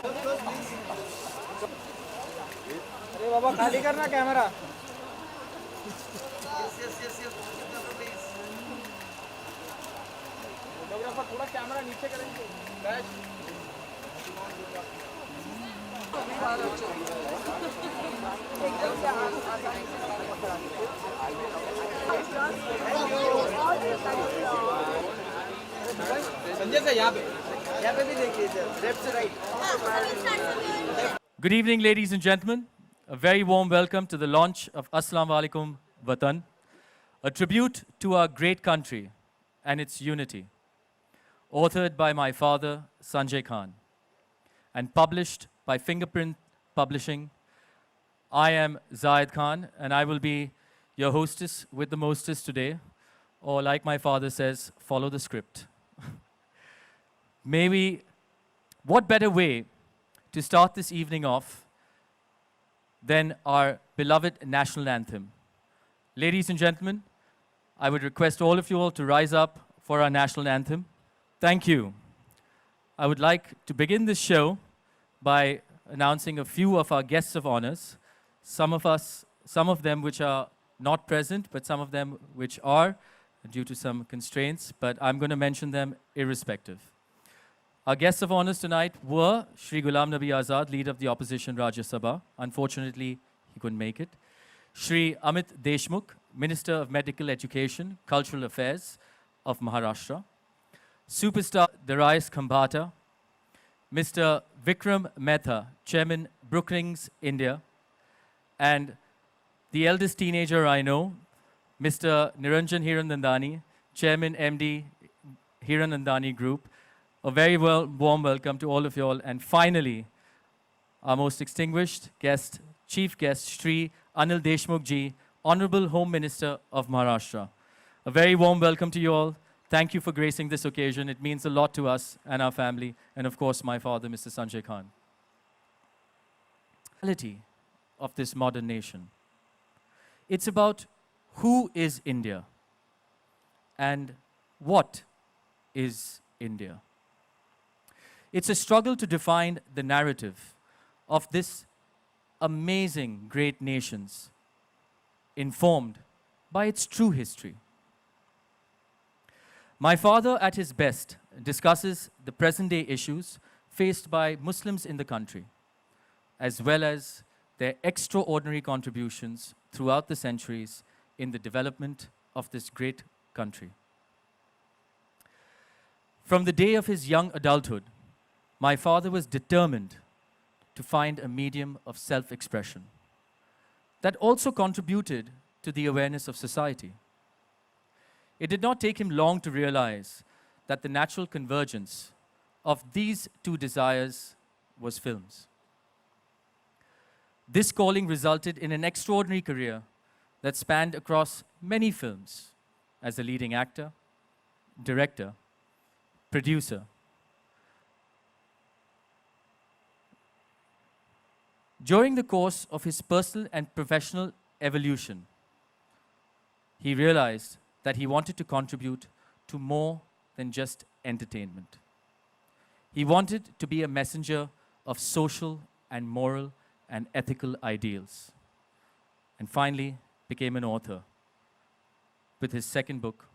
अरे बाबा खाली करना कैमरा. फोटोग्राफर थोड़ा कैमरा नीचे करेंगे. बैच. संजय से यहाँ पे भी देखिए सर. लेफ्ट से right. Good evening, ladies and gentlemen. A very warm welcome to the launch of Aslamualekum, Watan, a tribute to our great country and its unity, authored by my father, Sanjay Khan, and published by Fingerprint Publishing. I am Zayed Khan, and I will be your hostess with the mostest today, or like my father says, follow the script. What better way to start this evening off than our beloved national anthem. Ladies and gentlemen, I would request all of you all to rise up for our national anthem. Thank you. I would like to begin this show by announcing a few of our guests of honors. Some of them which are not present, but some of them which are due to some constraints, but I'm going to mention them irrespective. Our guests of honors tonight were Shri Ghulam Nabi Azad, leader of the opposition Rajya Sabha. Unfortunately, he couldn't make it. Shri Amit Deshmukh, Minister of Medical Education, Cultural Affairs of Maharshtra. Superstar Darius Khambhata. Mr. Vikram Mehta, Chairman, Brookings, India. And the eldest teenager I know, Mr. Niranjan Hiranandani, Chairman, MD, Hiranandani Group. A very warm welcome to all of you all. And finally, our most extinguished guest, Chief Guest, Shri Anil Deshmukh Ji, Honorable Home Minister of Maharashtra. A very warm welcome to you all. Thank you for gracing this occasion. It means a lot to us and our family, and of course, my father, Mr. Sanjay Khan. The reality of this modern nation. It's about who is India and what is India. It's a struggle to define the narrative of this amazing great nations informed by its true history. My father, at his best, discusses the present-day issues faced by Muslims in the country, as well as their extraordinary contributions throughout the centuries in the development of this great country. From the day of his young adulthood, my father was determined to find a medium of self-expression that also contributed to the awareness of society. It did not take him long to realize that the natural convergence of these two desires was films. This calling resulted in an extraordinary career that spanned across many films as a leading actor, director, producer. During the course of his personal and professional evolution, he realized that he wanted to contribute to more than just entertainment. He wanted to be a messenger of social and moral and ethical ideals, and finally became an author with his second book,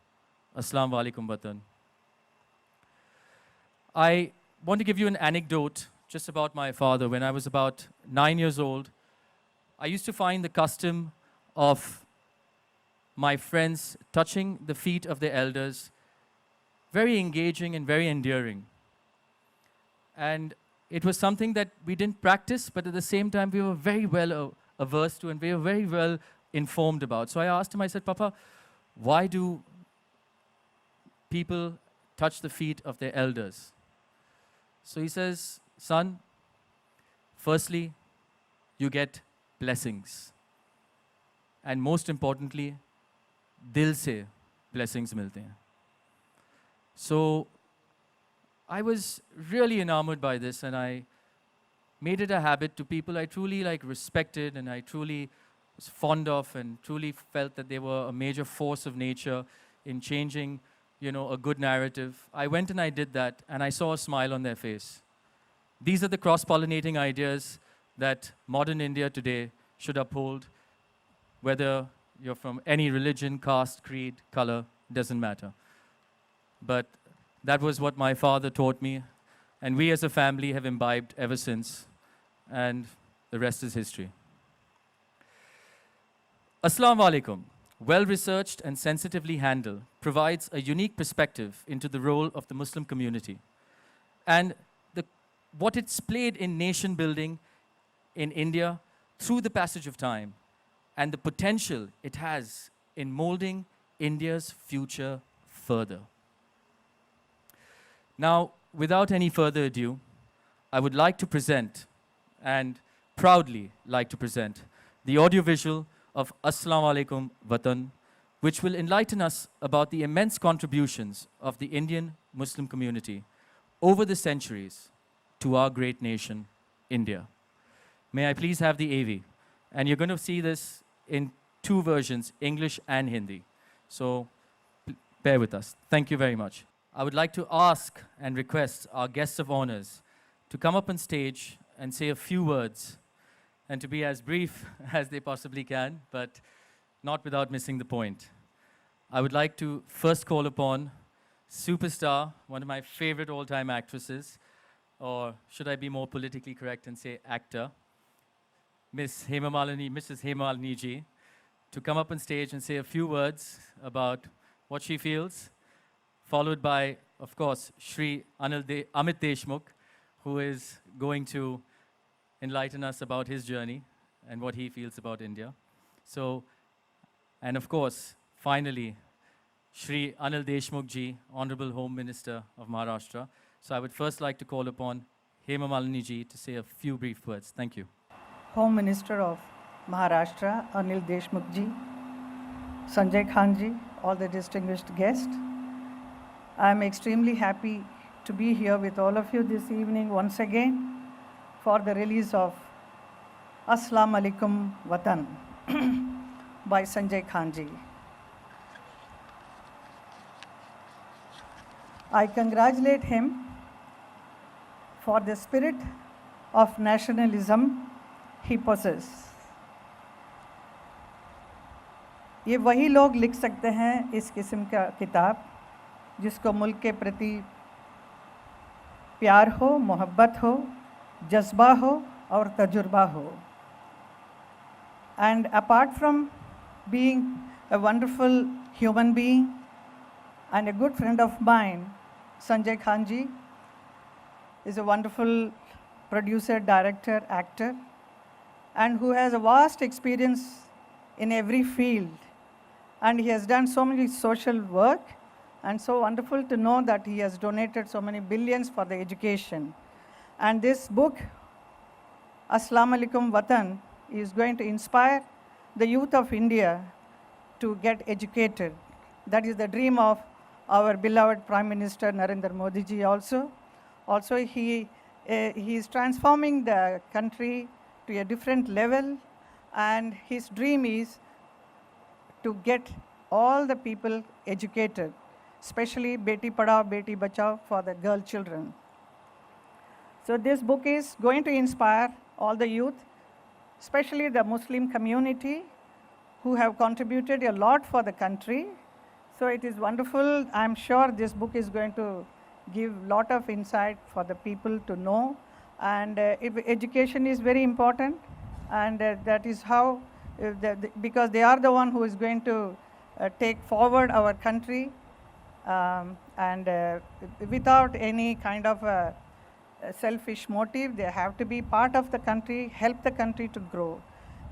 Aslamualekum Watan. I want to give you an anecdote just about my father. When I was about 9 years old, I used to find the custom of my friends touching the feet of their elders very engaging and very endearing. And it was something that we didn't practice, but at the same time we were very well averse to and we were very well informed about. So I asked him, I said, Papa, why do people touch the feet of their elders? So he says, son, firstly, you get blessings. And most importantly, dil se blessings milte hain. So I was really enamored by this, and I made it a habit to people I truly respected and I truly was fond of and truly felt that they were a major force of nature in changing, a good narrative. I went and I did that, and I saw a smile on their face. These are the cross-pollinating ideas that modern India today should uphold, whether you're from any religion, caste, creed, color, doesn't matter. But that was what my father taught me, and we as a family have imbibed ever since, and the rest is history. Aslamualekum, well-researched and sensitively handled, provides a unique perspective into the role of the Muslim community and what it's played in nation building in India through the passage of time and the potential it has in molding India's future further. Now, without any further ado, I would like to present, and proudly like to present, the audiovisual of Aslamualekum Watan, which will enlighten us about the immense contributions of the Indian Muslim community over the centuries to our great nation, India. May I please have the AV? And you're going to see this in two versions, English and Hindi. So bear with us. Thank you very much. I would like to ask and request our guests of honors to come up on stage and say a few words and to be as brief as they possibly can, but not without missing the point. I would like to first call upon superstar, one of my favorite all-time actresses, or should I be more politically correct and say actor, Mrs. Hema Malini ji, to come up on stage and say a few words about what she feels, followed by, of course, Shri Amit Deshmukh, who is going to enlighten us about his journey and what he feels about India. So, and of course, finally, Shri Anil Deshmukh ji, Honorable Home Minister of Maharshtra. So I would first like to call upon Hema Malini ji to say a few brief words. Thank you. Home Minister of Maharashtra, Anil Deshmukh ji, Sanjay Khan ji, all the distinguished guests. I am extremely happy to be here with all of you this evening once again for the release of Aslamualekum Watan by Sanjay Khan ji. I congratulate him for the spirit of nationalism he possesses. ये वही लोग लिख सकते हैं इस किस्म का किताब जिसको मुल्क के प्रति प्यार हो, मोहब्बत हो, जज्बा हो और तजुर्बा हो. And apart from being a wonderful human being and a good friend of mine, Sanjay Khan ji is a wonderful producer, director, actor, and who has a vast experience in every field. And he has done so many social work, and so wonderful to know that he has donated so many billions for the education. And this book, Aslamualekum Watan, is going to inspire the youth of India to get educated. That is the dream of our beloved Prime Minister Narendra Modi ji also. Also, he is transforming the country to a different level, and his dream is to get all the people educated, especially Beti Padhao, Beti Bachao for the girl children. So this book is going to inspire all the youth, especially the Muslim community who have contributed a lot for the country. So it is wonderful. I'm sure this book is going to give a lot of insight for the people to know. And education is very important, and that is how, because they are the one who is going to take forward our country, and without any kind of a selfish motive. They have to be part of the country, help the country to grow.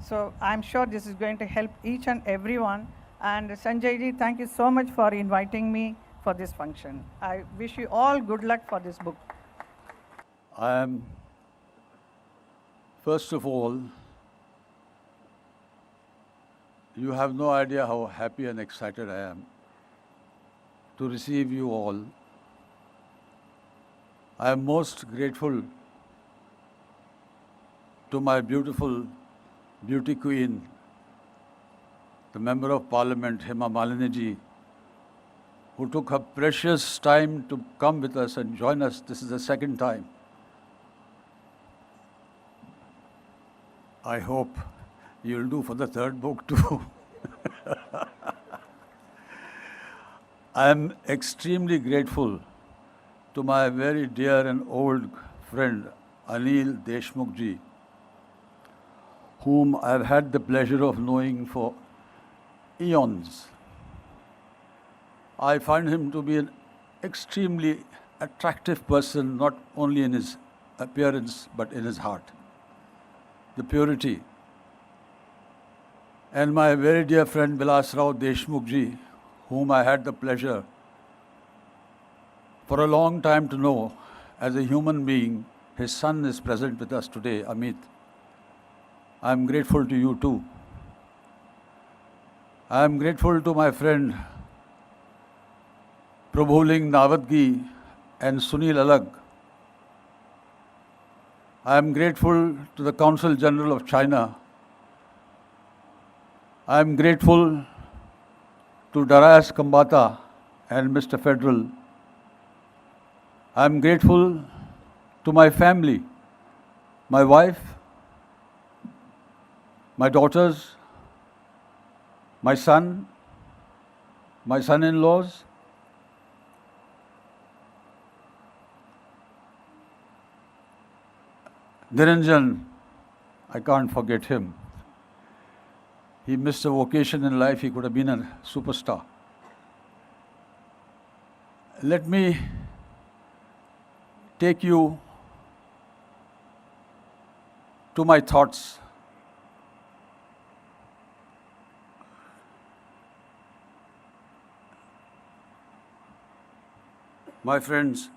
So I'm sure this is going to help each and everyone. And Sanjay ji, thank you so much for inviting me for this function. I wish you all good luck for this book. I am, first of all, you have no idea how happy and excited I am to receive you all. I am most grateful to my beautiful beauty queen, the Member of Parliament, Hema Malini ji, who took her precious time to come with us and join us. This is the second time. I hope you'll do for the third book too. I am extremely grateful to my very dear and old friend Anil Deshmukh ji, whom I've had the pleasure of knowing for eons. I find him to be an extremely attractive person, not only in his appearance but in his heart. The purity. And my very dear friend Vilas Rao Deshmukh ji, whom I had the pleasure for a long time to know as a human being. His son is present with us today, Amit. I am grateful to you too. I am grateful to my friend Prabhuling Nawadgi and Sunil Alag. I am grateful to the Consul General of China. I am grateful to Darius Kambata and Mr. Federal. I am grateful to my family, my wife, my daughters, my son, my son-in-laws. Niranjan, I can't forget him. He missed a vocation in life, he could have been a superstar. Let me take you to my thoughts. My friends,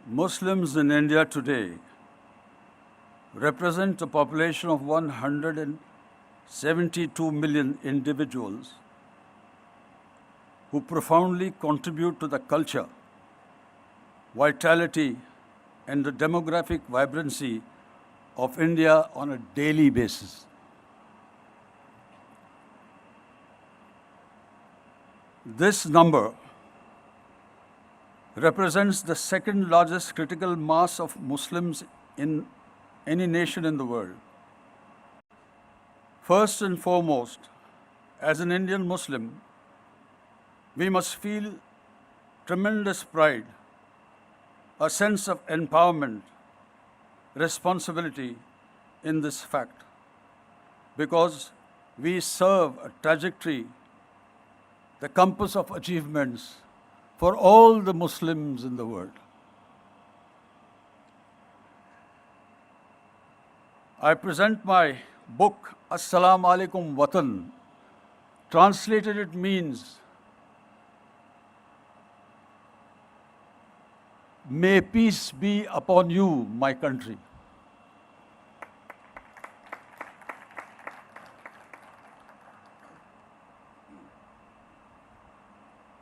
Muslims in India today represent a population of 172 million individuals who profoundly contribute to the culture, vitality, and the demographic vibrancy of India on a daily basis. This number represents the second largest critical mass of Muslims in any nation in the world. First and foremost, as an Indian Muslim, we must feel tremendous pride, a sense of empowerment, responsibility in this fact, because we serve a trajectory, the compass of achievements for all the Muslims in the world. I present my book, Aslamualekum, Watan. Translated, it means, may peace be upon you, my country.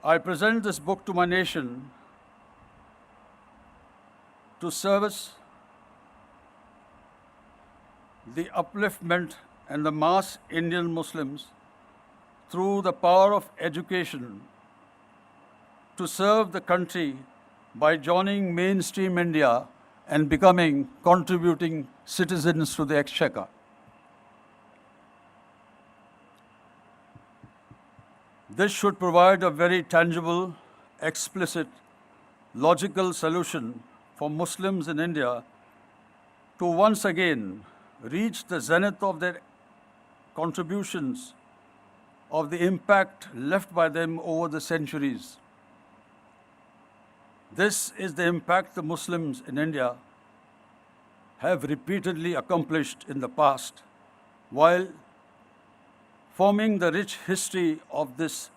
I present this book to my nation to service the upliftment and the mass Indian Muslims through the power of education, to serve the country by joining mainstream India and becoming contributing citizens to the exchequer. This should provide a very tangible, explicit, logical solution for Muslims in India to once again reach the zenith of their contributions, of the impact left by them over the centuries. This is the impact the Muslims in India have repeatedly accomplished in the past, while forming the rich history of this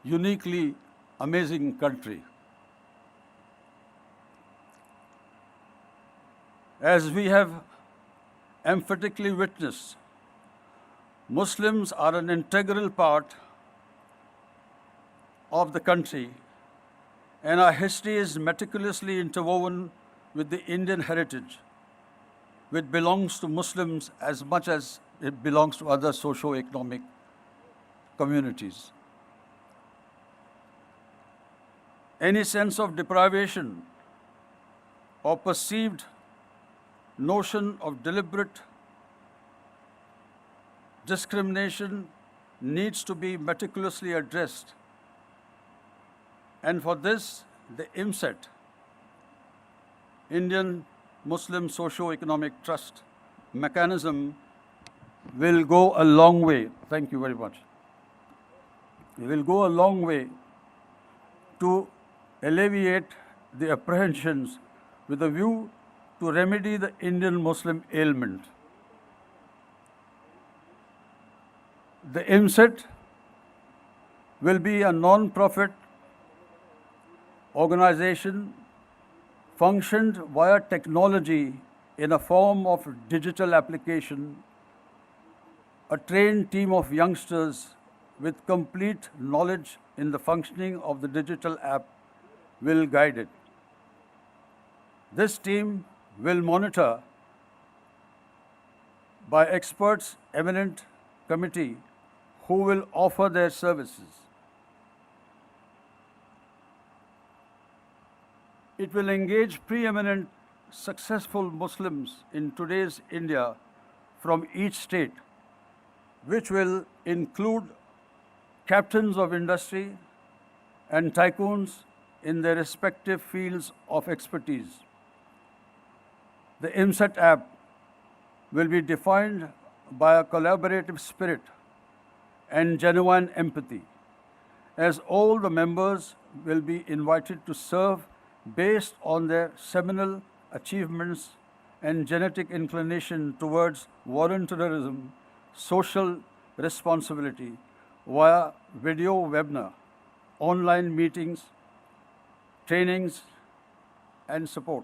uniquely amazing country. As we have emphatically witnessed, Muslims are an integral part of the country, and our history is meticulously interwoven with the Indian heritage, which belongs to Muslims as much as it belongs to other socio-economic communities. Any sense of deprivation or perceived notion of deliberate discrimination needs to be meticulously addressed. And for this, the IMSET, Indian Muslim Socio-Economic Trust mechanism, will go a long way. Thank you very much. It will go a long way to alleviate the apprehensions with a view to remedy the Indian Muslim ailment. The IMSET will be a non-profit organization functioned via technology in a form of digital application. A trained team of youngsters with complete knowledge in the functioning of the digital app will guide it. This team will monitor by experts, eminent committee who will offer their services. It will engage preeminent successful Muslims in today's India from each state, which will include captains of industry and tycoons in their respective fields of expertise. The IMSET app will be defined by a collaborative spirit and genuine empathy, as all the members will be invited to serve based on their seminal achievements and genetic inclination towards volunteerism, social responsibility via video webinar, online meetings, trainings, and support.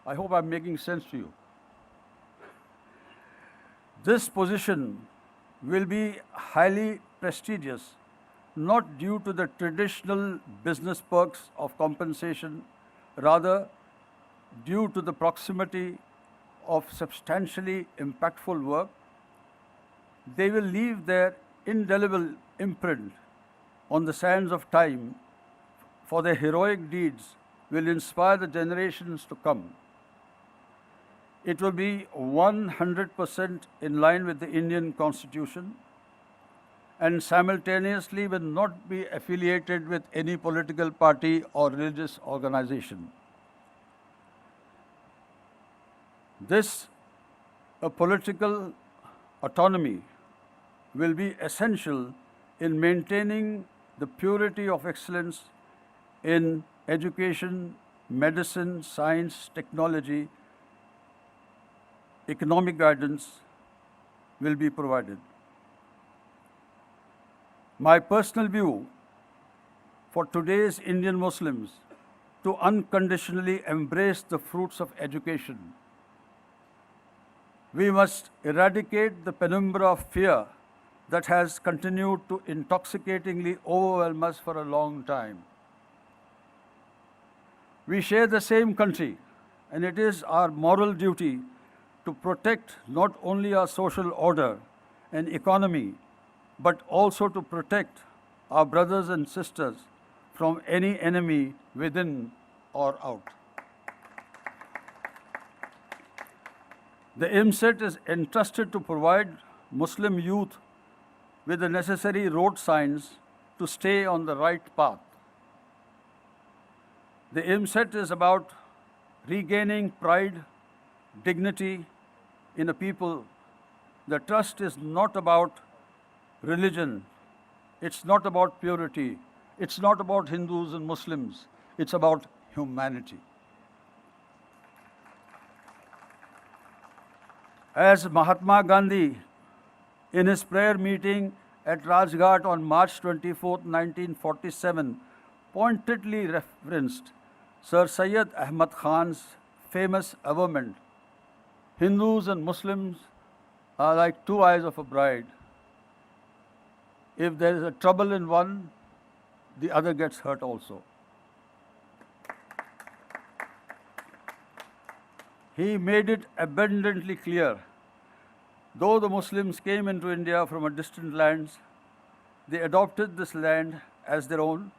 I hope I'm making sense to you. This position will be highly prestigious, not due to the traditional business perks of compensation, rather due to the proximity of substantially impactful work. They will leave their indelible imprint on the sands of time, for their heroic deeds will inspire the generations to come. It will be 100% in line with the Indian Constitution and simultaneously will not be affiliated with any political party or religious organization. This political autonomy will be essential in maintaining the purity of excellence in education, medicine, science, technology. Economic guidance will be provided. My personal view for today's Indian Muslims to unconditionally embrace the fruits of education. We must eradicate the penumbra of fear that has continued to intoxicatingly overwhelm us for a long time. We share the same country, and it is our moral duty to protect not only our social order and economy, but also to protect our brothers and sisters from any enemy within or out. The IMSET is entrusted to provide Muslim youth with the necessary road signs to stay on the right path. The IMSET is about regaining pride, dignity in a people. The trust is not about religion. It's not about purity. It's not about Hindus and Muslims. It's about humanity. As Mahatma Gandhi, in his prayer meeting at Rajghat on March 24, 1947, pointedly referenced Sir Syed Ahmad Khan's famous averment, Hindus and Muslims are like two eyes of a bride. If there is a trouble in one, the other gets hurt also. He made it abundantly clear, though the Muslims came into India from a distant lands, they adopted this land as their own,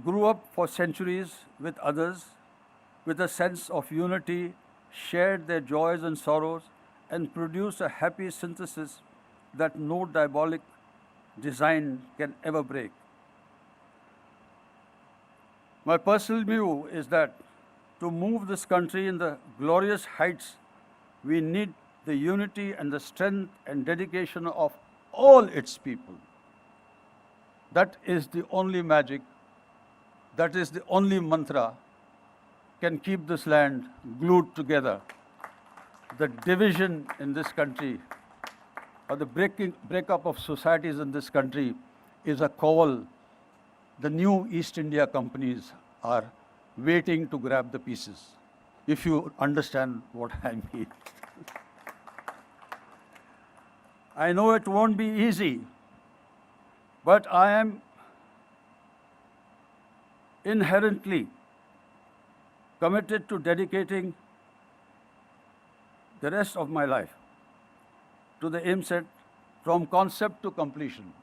grew up for centuries with others, with a sense of unity, shared their joys and sorrows, and produced a happy synthesis that no diabolic design can ever break. My personal view is that to move this country in the glorious heights, we need the unity and the strength and dedication of all its people. That is the only magic, that is the only mantra can keep this land glued together. The division in this country or the breakup of societies in this country is a call the new East India companies are waiting to grab the pieces, if you understand what I mean. I know it won't be easy, but I am inherently committed to dedicating the rest of my life to the aim set from concept to completion.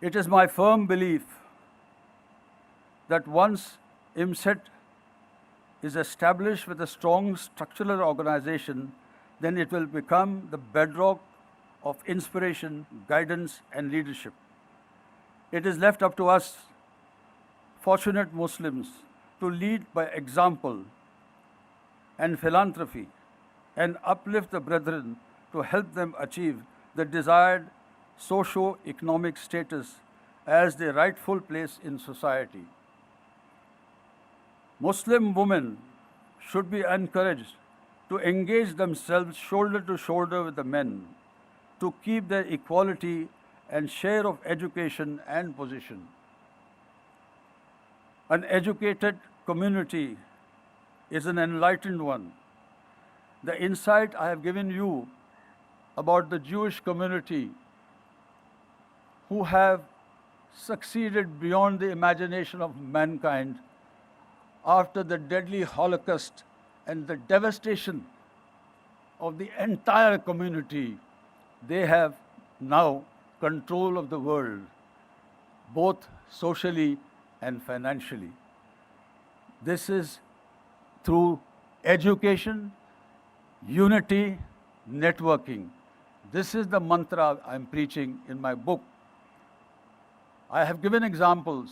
It is my firm belief that once IMSET is established with a strong structural organization, then it will become the bedrock of inspiration, guidance, and leadership. It is left up to us, fortunate Muslims, to lead by example and philanthropy and uplift the brethren to help them achieve the desired socio-economic status as their rightful place in society. Muslim women should be encouraged to engage themselves shoulder to shoulder with the men to keep their equality and share of education and position. An educated community is an enlightened one. The insight I have given you about the Jewish community who have succeeded beyond the imagination of mankind after the deadly Holocaust and the devastation of the entire community, they have now control of the world, both socially and financially. This is through education, unity, networking. This is the mantra I'm preaching in my book. I have given examples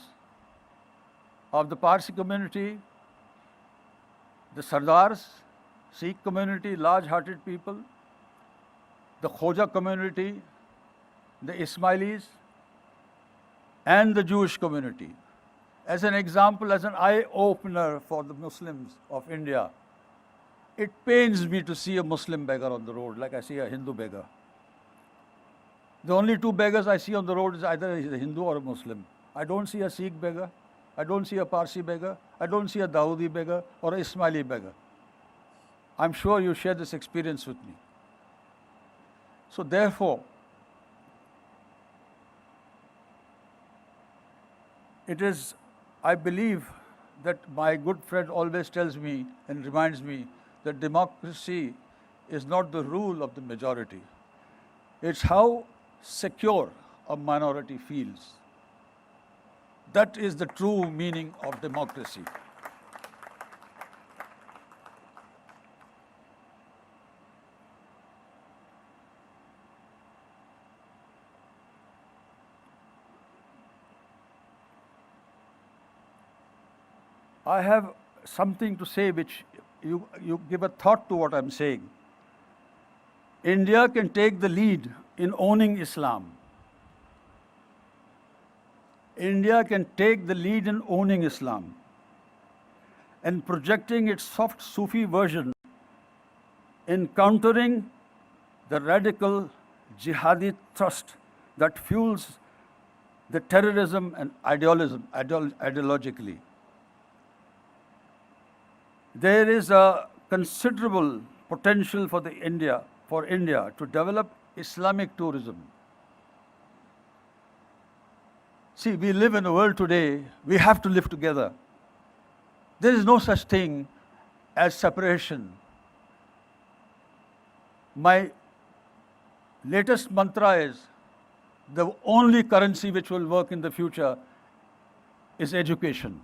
of the Parsi community, the Sardars, Sikh community, large-hearted people, the Khoja community, the Ismailis, and the Jewish community. As an example, as an eye-opener for the Muslims of India, it pains me to see a Muslim beggar on the road like I see a Hindu beggar. The only two beggars I see on the road is either a Hindu or a Muslim. I don't see a Sikh beggar, I don't see a Parsi beggar, I don't see a Dawoodi beggar or a Ismaili beggar. I'm sure you share this experience with me. So therefore, it is, I believe that my good friend always tells me and reminds me that democracy is not the rule of the majority. It's how secure a minority feels. That is the true meaning of democracy. I have something to say which you give a thought to what I'm saying. India can take the lead in owning Islam. India can take the lead in owning Islam and projecting its soft Sufi version in countering the radical jihadi thrust that fuels the terrorism and ideologically. There is a considerable potential for India to develop Islamic tourism. See, we live in a world today, we have to live together. There is no such thing as separation. My latest mantra is the only currency which will work in the future is education.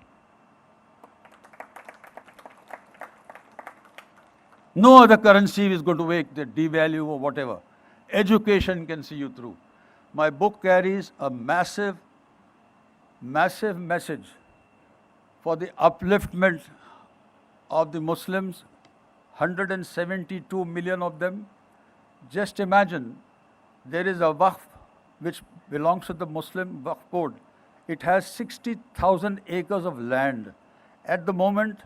No other currency is going to make the devalue or whatever. Education can see you through. My book carries a massive message for the upliftment of the Muslims, 172 million of them. Just imagine, there is a waqf which belongs to the Muslim Waqf Board. It has 60,000 acres of land. At the moment,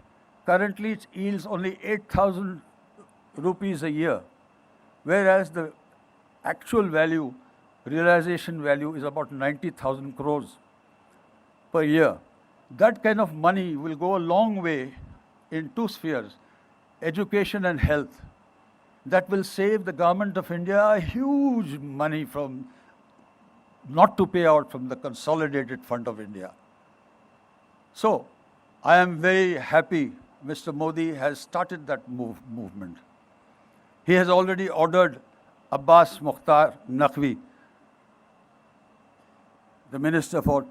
currently it yields only 8,000 rupees a year, whereas the actual value, realization value is about 90,000 crores per year. That kind of money will go a long way in two spheres, education and health. That will save the government of India a huge money from not to pay out from the Consolidated Fund of India. So, I am very happy Mr. Modi has started that movement. He has already ordered Abbas Mukhtar Naqvi, the Minister for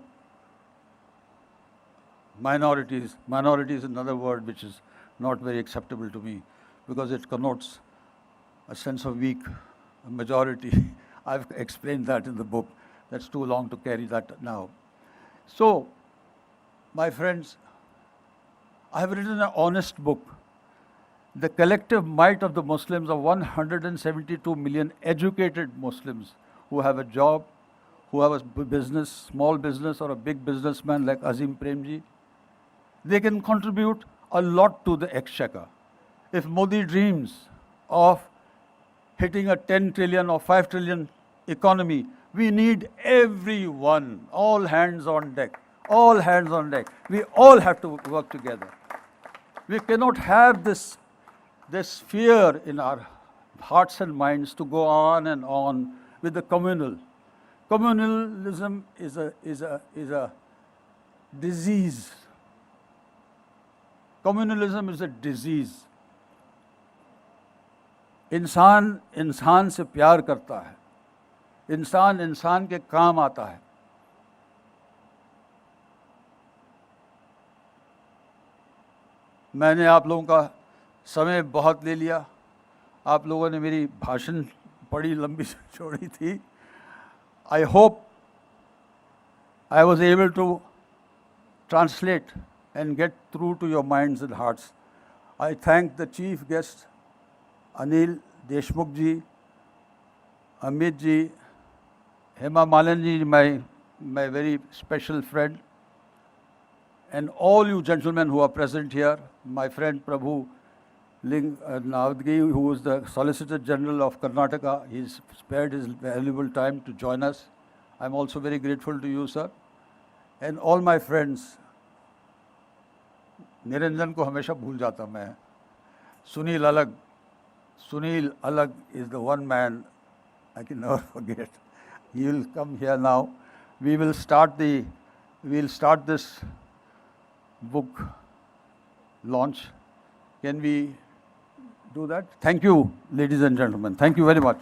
Minorities. Minority is another word which is not very acceptable to me because it connotes a sense of weak majority. I've explained that in the book. That's too long to carry that now. So, my friends, I have written an honest book. The collective might of the Muslims, of 172 million educated Muslims who have a job, who have a business, small business or a big businessman like Azim Premji, they can contribute a lot to the exchequer. If Modi dreams of hitting a 10 trillion or 5 trillion economy, we need everyone, all hands on deck, all hands on deck. We all have to work together. We cannot have this fear in our hearts and minds to go on and on with the communal. Communalism is a disease. Communalism is a disease. इंसान इंसान से प्यार करता है, इंसान इंसान के काम आता है. मैंने आप लोगों का समय बहुत ले लिया. आप लोगों ने मेरी भाषण बड़ी लंबी छोड़ी थी. I hope I was able to translate and get through to your minds and hearts. I thank the chief guest, Anil Deshmukh ji, Amit ji, Hema Malini, my very special friend, and all you gentlemen who are present here, my friend Prabhu Ling Navadgi, who is the Solicitor General of Karnataka. He's spared his valuable time to join us. I'm also very grateful to you, sir. And all my friends. Niranjan को हमेशा भूल जाता मैं. Sunil Alag is the one man I can never forget. He will come here now. We'll start this book launch. Can we do that? Thank you, ladies and gentlemen. Thank you very much.